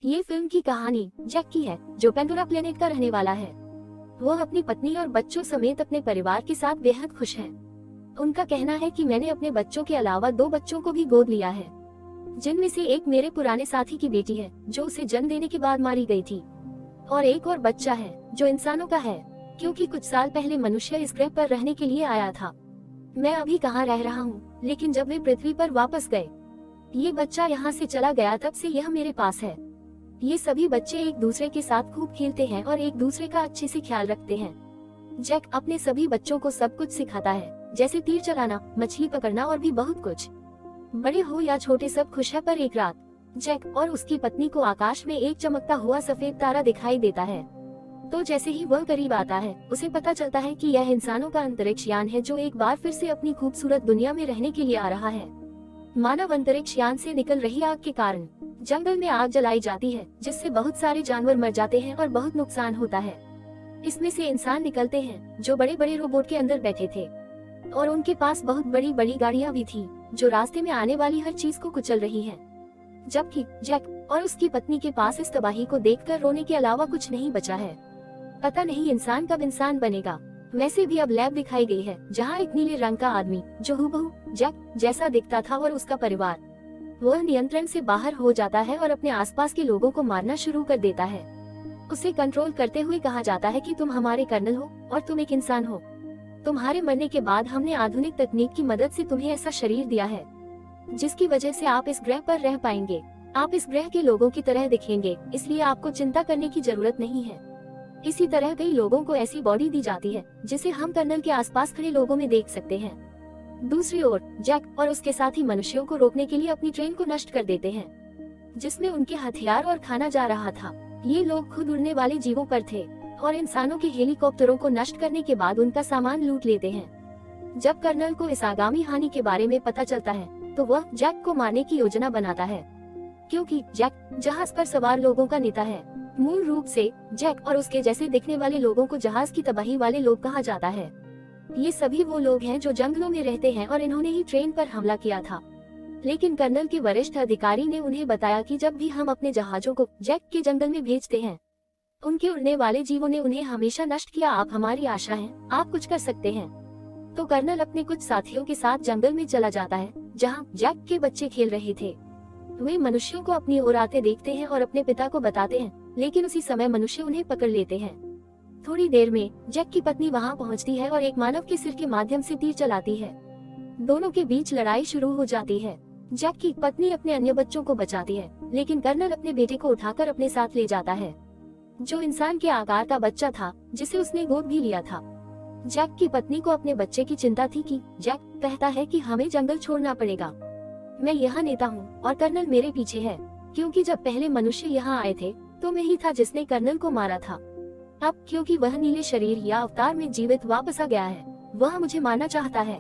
ये फिल्म की कहानी जैक की है, जो पेंडोरा प्लेनेट का रहने वाला है। वो अपनी पत्नी और बच्चों समेत अपने परिवार के साथ बेहद खुश है। उनका कहना है कि मैंने अपने बच्चों के अलावा 2 बच्चों को भी गोद लिया है, जिनमें से एक मेरे पुराने साथी की बेटी है जो उसे जन्म देने के बाद मारी गई थी, और एक और बच्चा है जो इंसानों का है, क्योंकि कुछ साल पहले मनुष्य इस ग्रह पर रहने के लिए आया था। मैं अभी कहाँ रह रहा हूँ, लेकिन जब वे पृथ्वी पर वापस गए, ये बच्चा यहाँ से चला गया, तब से यह मेरे पास है। ये सभी बच्चे एक दूसरे के साथ खूब खेलते हैं और एक दूसरे का अच्छे से ख्याल रखते हैं। जैक अपने सभी बच्चों को सब कुछ सिखाता है, जैसे तीर चलाना, मछली पकड़ना और भी बहुत कुछ। बड़े हो या छोटे सब खुश है। पर एक रात जैक और उसकी पत्नी को आकाश में एक चमकता हुआ सफेद तारा दिखाई देता है। तो जैसे ही वह करीब आता है, उसे पता चलता है कि यह इंसानों का अंतरिक्ष यान है, जो एक बार फिर से अपनी खूबसूरत दुनिया में रहने के लिए आ रहा है। मानव अंतरिक्ष यान से निकल रही आग के कारण जंगल में आग जलाई जाती है, जिससे बहुत सारे जानवर मर जाते हैं और बहुत नुकसान होता है। इसमें से इंसान निकलते हैं जो बड़े बड़े रोबोट के अंदर बैठे थे, और उनके पास बहुत बड़ी बड़ी गाड़ियां भी थी जो रास्ते में आने वाली हर चीज को कुचल रही है। जबकि जैक और उसकी पत्नी के पास इस तबाही को देखकर रोने के अलावा कुछ नहीं बचा है। पता नहीं इंसान कब इंसान बनेगा। वैसे भी अब लैब दिखाई गई है, जहाँ एक नीले रंग का आदमी जो हूबहू जैक जैसा दिखता था और उसका परिवार, वह नियंत्रण से बाहर हो जाता है और अपने आसपास के लोगों को मारना शुरू कर देता है। उसे कंट्रोल करते हुए कहा जाता है कि तुम हमारे कर्नल हो और तुम एक इंसान हो। तुम्हारे मरने के बाद हमने आधुनिक तकनीक की मदद से तुम्हें ऐसा शरीर दिया है जिसकी वजह से आप इस ग्रह पर रह पाएंगे। आप इस ग्रह के लोगों की तरह दिखेंगे, इसलिए आपको चिंता करने की जरूरत नहीं है। इसी तरह कई लोगों को ऐसी बॉडी दी जाती है जिसे हम कर्नल के आसपास खड़े लोगों में देख सकते हैं। दूसरी ओर जैक और उसके साथी मनुष्यों को रोकने के लिए अपनी ट्रेन को नष्ट कर देते हैं, जिसमें उनके हथियार और खाना जा रहा था। ये लोग खुद उड़ने वाले जीवों पर थे और इंसानों के हेलीकॉप्टरों को नष्ट करने के बाद उनका सामान लूट लेते हैं। जब कर्नल को इस आगामी हानि के बारे में पता चलता है, तो वह जैक को मारने की योजना बनाता है, क्योंकि जैक जहाज पर सवार लोगों का नेता है। मूल रूप से जैक और उसके जैसे दिखने वाले लोगों को जहाज की तबाही वाले लोग कहा जाता है। ये सभी वो लोग हैं जो जंगलों में रहते हैं और इन्होंने ही ट्रेन पर हमला किया था। लेकिन कर्नल के वरिष्ठ अधिकारी ने उन्हें बताया कि जब भी हम अपने जहाजों को जैक के जंगल में भेजते हैं, उनके उड़ने वाले जीवों ने उन्हें हमेशा नष्ट किया। आप हमारी आशा हैं, आप कुछ कर सकते हैं। तो कर्नल अपने कुछ साथियों के साथ जंगल में चला जाता है, जहाँ जैक के बच्चे खेल रहे थे। वे मनुष्यों को अपनी ओर आते देखते हैं और अपने पिता को बताते हैं, लेकिन उसी समय मनुष्य उन्हें पकड़ लेते हैं। थोड़ी देर में जैक की पत्नी वहां पहुंचती है और एक मानव के सिर के माध्यम से तीर चलाती है। दोनों के बीच लड़ाई शुरू हो जाती है। जैक की पत्नी अपने अन्य बच्चों को बचाती है, लेकिन कर्नल अपने बेटे को उठाकर अपने साथ ले जाता है, जो इंसान के आकार का बच्चा था, जिसे उसने गोद भी लिया था। जैक की पत्नी को अपने बच्चे की चिंता थी कि जैक कहता है कि हमें जंगल छोड़ना पड़ेगा। मैं यहाँ नेता हूँ और कर्नल मेरे पीछे है, क्योंकि जब पहले मनुष्य यहाँ आए थे तो मैं ही था जिसने कर्नल को मारा था। अब क्योंकि वह नीले शरीर या अवतार में जीवित वापस आ गया है, वह मुझे मारना चाहता है।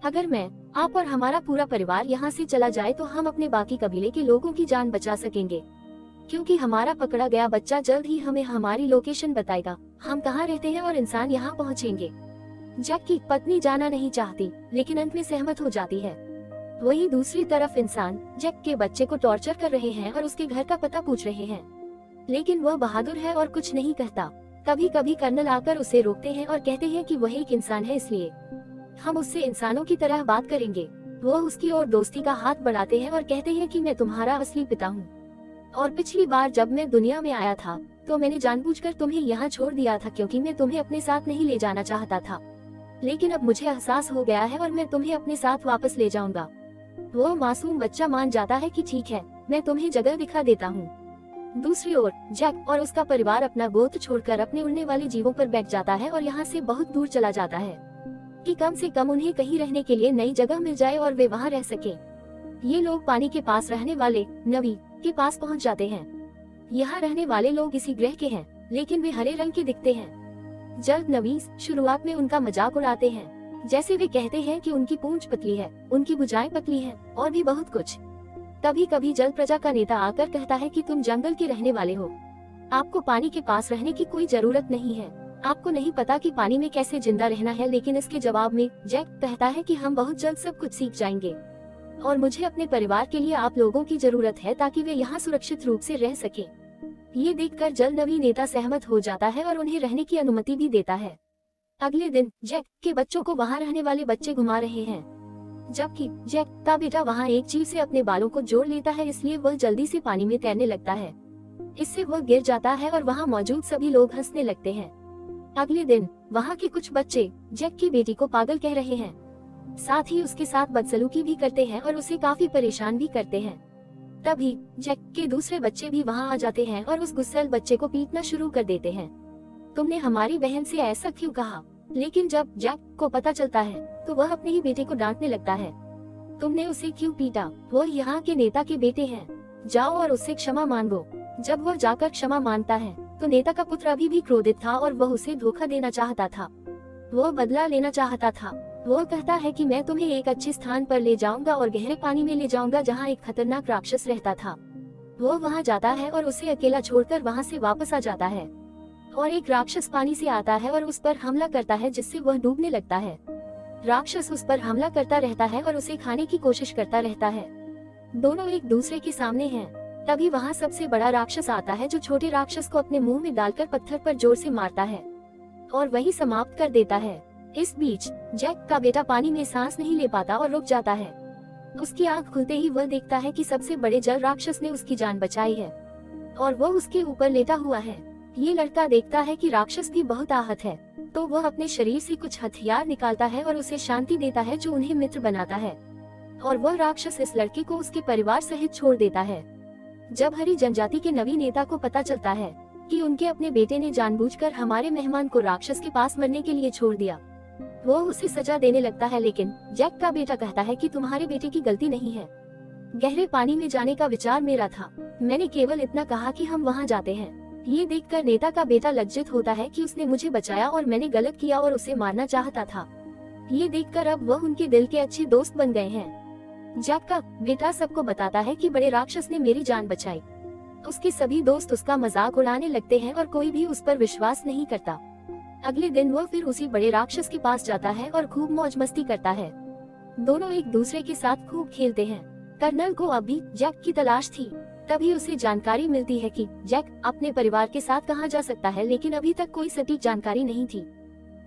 अगर मैं, आप और हमारा पूरा परिवार यहाँ से चला जाए तो हम अपने बाकी कबीले के लोगों की जान बचा सकेंगे, क्योंकि हमारा पकड़ा गया बच्चा जल्द ही हमें हमारी लोकेशन बताएगा, हम कहाँ रहते हैं और इंसान यहाँ पहुँचेंगे। जैक की पत्नी जाना नहीं चाहती, लेकिन अंत में सहमत हो जाती है। वहीं दूसरी तरफ इंसान जैक के बच्चे को टॉर्चर कर रहे हैं और उसके घर का पता पूछ रहे हैं, लेकिन वह बहादुर है और कुछ नहीं कहता। कभी कभी कर्नल आकर उसे रोकते हैं और कहते हैं कि वह एक इंसान है, इसलिए हम उससे इंसानों की तरह बात करेंगे। वह उसकी ओर दोस्ती का हाथ बढ़ाते हैं और कहते हैं कि मैं तुम्हारा असली पिता हूँ, और पिछली बार जब मैं दुनिया में आया था तो मैंने जानबूझकर तुम्हें यहाँ छोड़ दिया था, क्योंकि मैं तुम्हें अपने साथ नहीं ले जाना चाहता था। लेकिन अब मुझे एहसास हो गया है और मैं तुम्हें अपने साथ वापस ले जाऊंगा। वो मासूम बच्चा मान जाता है कि ठीक है, मैं तुम्हें जगह दिखा देता हूँ। दूसरी ओर जैक और उसका परिवार अपना गोद छोड़कर अपने उड़ने वाले जीवों पर बैठ जाता है और यहाँ से बहुत दूर चला जाता है, कि कम से कम उन्हें कहीं रहने के लिए नई जगह मिल जाए और वे वहाँ रह सके। ये लोग पानी के पास रहने वाले नवी के पास पहुँच जाते हैं। यहाँ रहने वाले लोग इसी ग्रह के हैं, लेकिन वे हरे रंग के दिखते हैं। जल्द नवीस शुरुआत में उनका मजाक उड़ाते हैं, जैसे वे कहते हैं कि उनकी पूंछ पतली है, उनकी भुजाएं पतली हैं और भी बहुत कुछ। कभी कभी जल प्रजा का नेता आकर कहता है कि तुम जंगल के रहने वाले हो, आपको पानी के पास रहने की कोई जरूरत नहीं है, आपको नहीं पता कि पानी में कैसे जिंदा रहना है। लेकिन इसके जवाब में जैक कहता है कि हम बहुत जल्द सब कुछ सीख जाएंगे। और मुझे अपने परिवार के लिए आप लोगों की जरूरत है ताकि वे यहाँ सुरक्षित रूप से रह सके। ये देखकर जल्द नवी नेता सहमत हो जाता है और उन्हें रहने की अनुमति भी देता है। अगले दिन जैक के बच्चों को वहाँ रहने वाले बच्चे घुमा रहे हैं, जबकि जैक का बेटा वहाँ एक जीव से अपने बालों को जोड़ लेता है, इसलिए वह जल्दी से पानी में तैरने लगता है। इससे वह गिर जाता है और वहाँ मौजूद सभी लोग हंसने लगते हैं। अगले दिन वहाँ के कुछ बच्चे जैक की बेटी को पागल कह रहे हैं, साथ ही उसके साथ बदसलूकी भी करते हैं और उसे काफी परेशान भी करते हैं। तभी जैक के दूसरे बच्चे भी वहाँ आ जाते हैं और उस गुस्सैल बच्चे को पीटना शुरू कर देते हैं। तुमने हमारी बहन से ऐसा क्यों कहा? लेकिन जब जैक को पता चलता है तो वह अपने ही बेटे को डांटने लगता है। तुमने उसे क्यों पीटा? वो यहाँ के नेता के बेटे हैं, जाओ और उससे क्षमा मांगो। जब वह जाकर क्षमा मांगता है तो नेता का पुत्र अभी भी क्रोधित था और वह उसे धोखा देना चाहता था। वह बदला लेना चाहता था। वह कहता है कि मैं तुम्हें एक अच्छे स्थान पर ले जाऊंगा और गहरे पानी में ले जाऊंगा जहाँ एक खतरनाक राक्षस रहता था। वह वहाँ जाता है और उसे अकेला छोड़कर वहाँ से वापस आ जाता है और एक राक्षस पानी से आता है और उस पर हमला करता है, जिससे वह डूबने लगता है। राक्षस उस पर हमला करता रहता है और उसे खाने की कोशिश करता रहता है। दोनों एक दूसरे के सामने हैं। तभी वहाँ सबसे बड़ा राक्षस आता है जो छोटे राक्षस को अपने मुंह में डालकर पत्थर पर जोर से मारता है और वही समाप्त कर देता है। इस बीच जैक का बेटा पानी में सांस नहीं ले पाता और रुक जाता है। उसकी आंख खुलते ही वह देखता है कि सबसे बड़े जल राक्षस ने उसकी जान बचाई है और वह उसके ऊपर लेटा हुआ है। ये लड़का देखता है कि राक्षस भी बहुत आहत है, तो वह अपने शरीर से कुछ हथियार निकालता है और उसे शांति देता है, जो उन्हें मित्र बनाता है। और वह राक्षस इस लड़के को उसके परिवार सहित छोड़ देता है। जब हरी जनजाति के नवीन नेता को पता चलता है कि उनके अपने बेटे ने जानबूझकर हमारे मेहमान को राक्षस के पास मरने के लिए छोड़ दिया, वो उसे सजा देने लगता है। लेकिन जैक का बेटा कहता है कि तुम्हारे बेटे की गलती नहीं है, गहरे पानी में जाने का विचार मेरा था, मैंने केवल इतना कहा कि हम वहाँ जाते हैं। ये देखकर नेता का बेटा लज्जित होता है कि उसने मुझे बचाया और मैंने गलत किया और उसे मारना चाहता था। ये देखकर अब वह उनके दिल के अच्छे दोस्त बन गए हैं। जैक का बेटा सबको बताता है कि बड़े राक्षस ने मेरी जान बचाई। उसके सभी दोस्त उसका मजाक उड़ाने लगते हैं और कोई भी उस पर विश्वास नहीं करता। अगले दिन वह फिर उसी बड़े राक्षस के पास जाता है और खूब मौज मस्ती करता है। दोनों एक दूसरे के साथ खूब खेलते हैं। कर्नल को अभी जैक की तलाश थी। तभी उसे जानकारी मिलती है कि जैक अपने परिवार के साथ कहाँ जा सकता है, लेकिन अभी तक कोई सटीक जानकारी नहीं थी,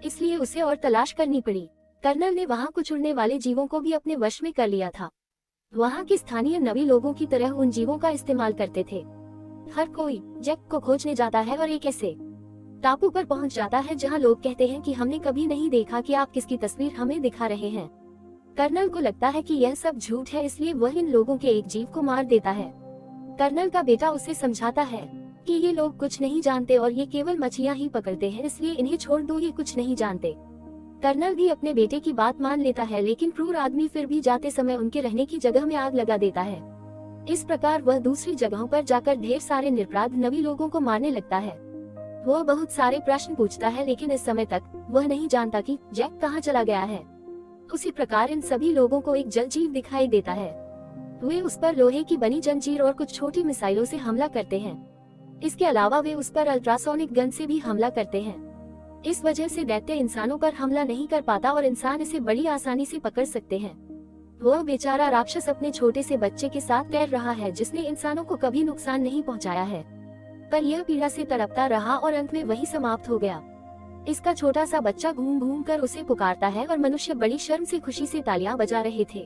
इसलिए उसे और तलाश करनी पड़ी। कर्नल ने वहाँ कुछ उड़ने वाले जीवों को भी अपने वश में कर लिया था। वहाँ के स्थानीय नवी लोगों की तरह उन जीवों का इस्तेमाल करते थे। हर कोई जैक को खोजने जाता है और एक ऐसे टापू पर पहुँच जाता है जहाँ लोग कहते हैं कि हमने कभी नहीं देखा कि आप किसकी तस्वीर हमें दिखा रहे हैं। कर्नल को लगता है कि यह सब झूठ है, इसलिए वह इन लोगों के एक जीव को मार देता है। कर्नल का बेटा उसे समझाता है कि ये लोग कुछ नहीं जानते और ये केवल मछलियां ही पकड़ते हैं, इसलिए इन्हें छोड़ दो, ये कुछ नहीं जानते। कर्नल भी अपने बेटे की बात मान लेता है, लेकिन क्रूर आदमी फिर भी जाते समय उनके रहने की जगह में आग लगा देता है। इस प्रकार वह दूसरी जगहों पर जाकर ढेर सारे निरपराध नवी लोगों को मारने लगता है। वह बहुत सारे प्रश्न पूछता है, लेकिन इस समय तक वह नहीं जानता कि जैक कहाँ चला गया है। उसी प्रकार इन सभी लोगों को एक जल जीव दिखाई देता है। वे उस पर लोहे की बनी जंजीर और कुछ छोटी मिसाइलों से हमला करते हैं। इसके अलावा वे उस पर अल्ट्रासोनिक गन से भी हमला करते हैं। इस वजह से दैत्य इंसानों पर हमला नहीं कर पाता और इंसान इसे बड़ी आसानी से पकड़ सकते हैं। वह बेचारा राक्षस अपने छोटे से बच्चे के साथ तैर रहा है, जिसने इंसानों को कभी नुकसान नहीं पहुंचाया है, पर यह पीड़ा से तड़पता रहा और अंत में वही समाप्त हो गया। इसका छोटा सा बच्चा घूम घूम कर उसे पुकारता है और मनुष्य बड़ी शर्म से खुशी से तालियां बजा रहे थे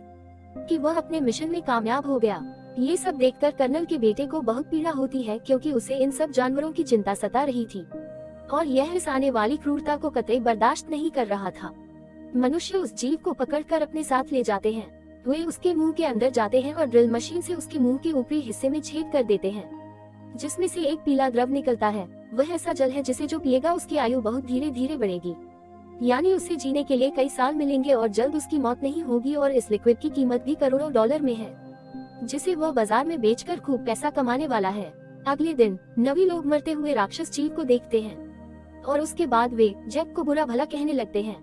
कि वह अपने मिशन में कामयाब हो गया। ये सब देखकर कर्नल के बेटे को बहुत पीड़ा होती है, क्योंकि उसे इन सब जानवरों की चिंता सता रही थी और यह इस आने वाली क्रूरता को कतई बर्दाश्त नहीं कर रहा था। मनुष्य उस जीव को पकड़कर अपने साथ ले जाते हैं। वे उसके मुंह के अंदर जाते हैं और ड्रिल मशीन से उसके मुंह के ऊपरी हिस्से में छेद कर देते हैं, जिसमें से एक पीला द्रव निकलता है। वह ऐसा जल है जिसे जो पिएगा उसकी आयु बहुत धीरे धीरे बढ़ेगी, यानी उसे जीने के लिए कई साल मिलेंगे और जल्द उसकी मौत नहीं होगी। और इस लिक्विड की कीमत भी करोड़ों डॉलर में है, जिसे वह बाजार में बेचकर खूब पैसा कमाने वाला है। अगले दिन नवी लोग मरते हुए राक्षस जीव को देखते हैं और उसके बाद वे जैक को बुरा भला कहने लगते हैं।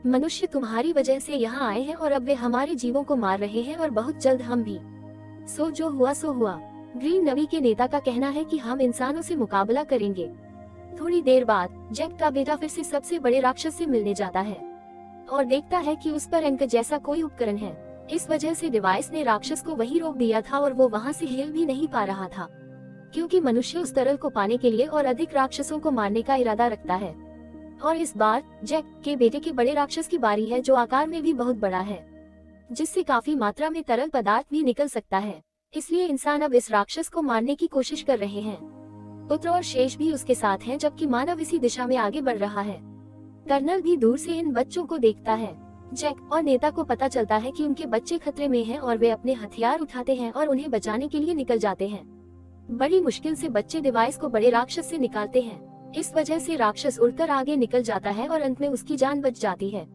मनुष्य तुम्हारी वजह से यहाँ आए हैं और अब वे हमारे जीवों को मार रहे हैं और बहुत जल्द हम भी। सो जो हुआ सो हुआ। ग्रीन नवी के नेता का कहना है कि हम इंसानों से मुकाबला करेंगे। थोड़ी देर बाद जैक का बेटा फिर से सबसे बड़े राक्षस से मिलने जाता है और देखता है कि उस पर अंक जैसा कोई उपकरण है। इस वजह से डिवाइस ने राक्षस को वहीं रोक दिया था और वो वहां से हिल भी नहीं पा रहा था, क्योंकि मनुष्य उस तरल को पाने के लिए और अधिक राक्षसों को मारने का इरादा रखता है। और इस बार जैक के बेटे के बड़े राक्षस की बारी है, जो आकार में भी बहुत बड़ा है, जिससे काफी मात्रा में तरल पदार्थ भी निकल सकता है। इसलिए इंसान अब इस राक्षस को मारने की कोशिश कर रहे हैं। पुत्र और शेष भी उसके साथ हैं, जबकि मानव इसी दिशा में आगे बढ़ रहा है। कर्नल भी दूर से इन बच्चों को देखता है। जैक और नेता को पता चलता है कि उनके बच्चे खतरे में हैं और वे अपने हथियार उठाते हैं और उन्हें बचाने के लिए निकल जाते हैं। बड़ी मुश्किल से बच्चे डिवाइस को बड़े राक्षस से निकालते हैं। इस वजह से राक्षस उड़कर आगे निकल जाता है और अंत में उसकी जान बच जाती है।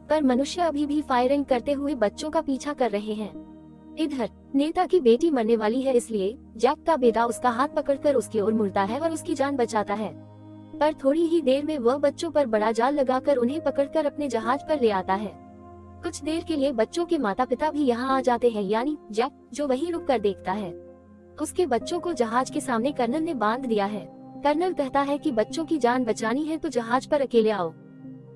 पर मनुष्य अभी भी फायरिंग करते हुए बच्चों का पीछा कर रहे हैं। इधर नेता की बेटी मरने वाली है, इसलिए जैक का बेटा उसका हाथ पकड़कर उसकी ओर मुड़ता है और उसकी जान बचाता है। पर थोड़ी ही देर में वह बच्चों पर बड़ा जाल लगाकर उन्हें पकड़कर अपने जहाज पर ले आता है। कुछ देर के लिए बच्चों के माता पिता भी यहाँ आ जाते हैं, यानी जैक, जो वहीं रुक कर देखता है। उसके बच्चों को जहाज के सामने कर्नल ने बांध दिया है। कर्नल कहता है कि बच्चों की जान बचानी है तो जहाज पर अकेले आओ।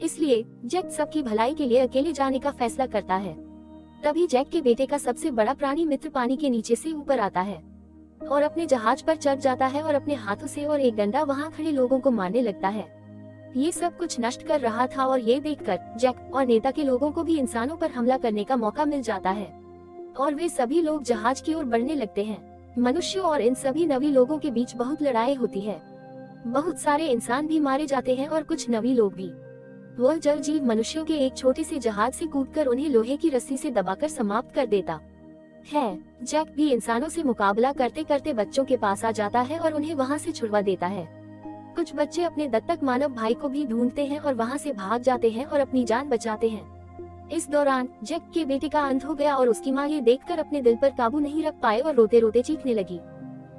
इसलिए जैक सबकी भलाई के लिए अकेले जाने का फैसला करता है। तभी जैक के बेटे का सबसे बड़ा प्राणी मित्र पानी के नीचे से ऊपर आता है और अपने जहाज पर चढ़ जाता है और अपने हाथों से और एक डंडा वहां खड़े लोगों को मारने लगता है। ये सब कुछ नष्ट कर रहा था और ये देखकर जैक और नेता के लोगों को भी इंसानों पर हमला करने का मौका मिल जाता है और वे सभी लोग जहाज की ओर बढ़ने लगते हैं। मनुष्यों और इन सभी नवी लोगों के बीच बहुत लड़ाई होती है। बहुत सारे इंसान भी मारे जाते हैं और कुछ नवी लोग भी। वह जल जीव मनुष्यों के एक छोटे से जहाज से कूदकर उन्हें लोहे की रस्सी से दबाकर समाप्त कर देता है। जैक भी इंसानों से मुकाबला करते करते बच्चों के पास आ जाता है और उन्हें वहां से छुड़वा देता है। कुछ बच्चे अपने दत्तक मानव भाई को भी ढूंढते हैं और वहां से भाग जाते हैं और अपनी जान बचाते हैं। इस दौरान जैक के बेटे का अंत हो गया और उसकी माँ ये देखकर अपने दिल पर काबू नहीं रख पाए और रोते रोते चीखने लगी।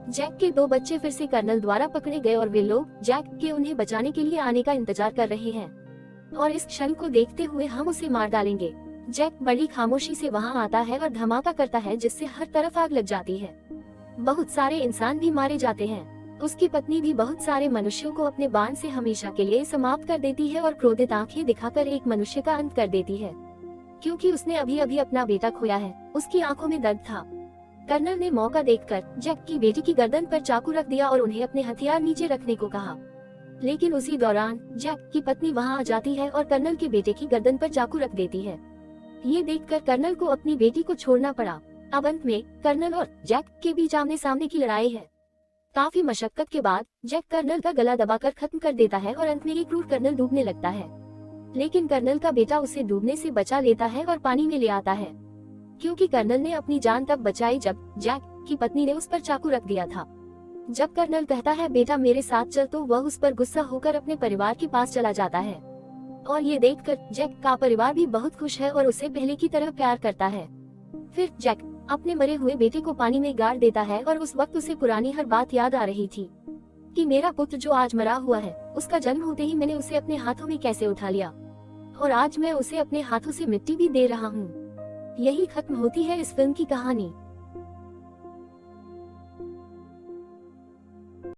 जैक के दो बच्चे फिर से कर्नल द्वारा पकड़े गए और वे लोग जैक के उन्हें बचाने के लिए आने का इंतजार कर रहे हैं और इस क्षण को देखते हुए हम उसे मार डालेंगे। जैक बड़ी खामोशी से वहां आता है और धमाका करता है, जिससे हर तरफ आग लग जाती है। बहुत सारे इंसान भी मारे जाते हैं। उसकी पत्नी भी बहुत सारे मनुष्यों को अपने बाण से हमेशा के लिए समाप्त कर देती है और क्रोधित आंखें दिखाकर एक मनुष्य का अंत कर देती है, क्योंकि उसने अभी अभी अपना बेटा खोया है। उसकी आंखों में दर्द था। कर्नल ने मौका देखकर जैक की बेटी की गर्दन पर चाकू रख दिया और उन्हें अपने हथियार नीचे रखने को कहा। लेकिन उसी दौरान जैक की पत्नी वहां आ जाती है और कर्नल के बेटे की गर्दन पर चाकू रख देती है। ये देखकर कर्नल को अपनी बेटी को छोड़ना पड़ा। अब अंत में कर्नल और जैक के बीच आमने सामने की लड़ाई है। काफी मशक्कत के बाद जैक कर्नल का गला दबाकर खत्म कर देता है और अंत में एक क्रूर कर्नल डूबने लगता है। लेकिन कर्नल का बेटा उसे डूबने से बचा लेता है और पानी में ले आता है, क्योंकि कर्नल ने अपनी जान तब बचाई जब जैक की पत्नी ने उस पर चाकू रख दिया था। जब कर्नल कहता है बेटा मेरे साथ चल, तो वह उस पर गुस्सा होकर अपने परिवार के पास चला जाता है और ये देखकर जैक का परिवार भी बहुत खुश है और उसे पहले की तरह प्यार करता है। फिर जैक अपने मरे हुए बेटे को पानी में गाड़ देता है और उस वक्त उसे पुरानी हर बात याद आ रही थी कि मेरा पुत्र जो आज मरा हुआ है, उसका जन्म होते ही मैंने उसे अपने हाथों में कैसे उठा लिया और आज मैं उसे अपने हाथों से मिट्टी भी दे रहा हूँ। यही खत्म होती है इस फिल्म की कहानी।